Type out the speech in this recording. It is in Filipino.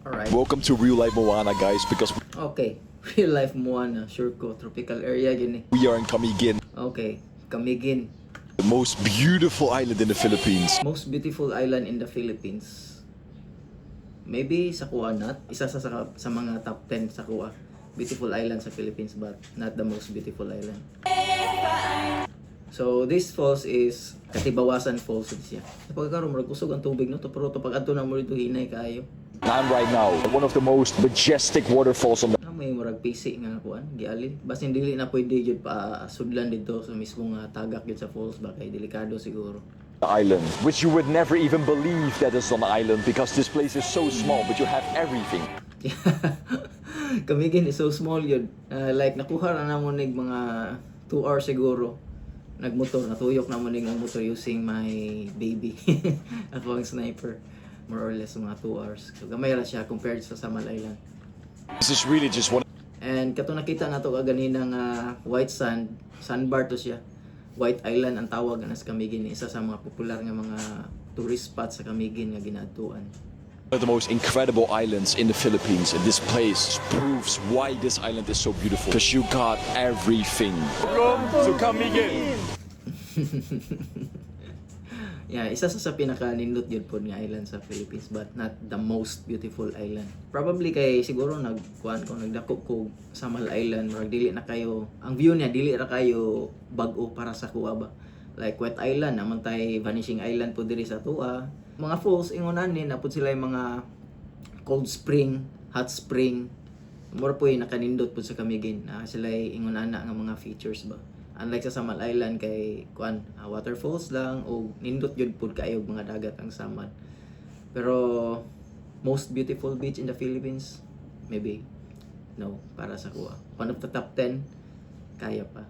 Alright. Welcome to Real Life Moana, guys, because Okay. Real life Moana. Sure ko. Tropical area yun eh. we are in Camiguin, Okay. Camiguin. the most beautiful island in the Philippines. Most beautiful island in the Philippines. Maybe sa Kuwa not. Isa sa mga top 10 sa Kuwa. Beautiful island sa Philippines but not the most beautiful island. So this falls is Katibawasan Falls siya. Pagkaroon mo kusog ang tubig no to pero to pag adto na mo dito hinay kaayo. I'm right now at one of the most majestic waterfalls on the May murag PC nga kuan giali basin dili na pwede jud pa sudlan dito sa mismong tagak jud sa falls ba kay delikado siguro. island, which you would never even believe that is on the island because this place is so small, but you have everything. Camiguin is so small yun. Like nakuha na namon nig mga 2 hours siguro. Nagmotor, natuyok na mo nig ng motor using my baby. Ako ang sniper. More or less mga 2 hours. So gamay ra siya compared sa Samal Island. This is really just one. And kato nakita na to kaganina nga white sand, sandbar to siya. White Island ang tawag na sa Camiguin, isa sa mga popular nga mga tourist spots sa Camiguin nga ginadtuan. One of the most incredible islands in the Philippines, and this place proves why this island is so beautiful. Because you got everything. Welcome to Camiguin. Yeah, isa sa pinaka-nindot yun po nga island sa Philippines but not the most beautiful island. Probably kay siguro nagdako ko Samal Island, murag dili na kayo, ang view niya dili ra kayo bag-o para sa kuha ba. Like Wet Island, naman tay Vanishing Island po diri sa tuwa. Mga falls ingonan ni napud sila yung mga cold spring, hot spring. More po yung nakanindot po sa Camiguin. Sila ingonan nga mga features ba. Unlike sa Samal Island kay waterfalls lang o nindot yun pud kayo mga dagat ang Samal. Pero most beautiful beach in the Philippines, maybe no para sa kuha. One of the top 10 kaya pa.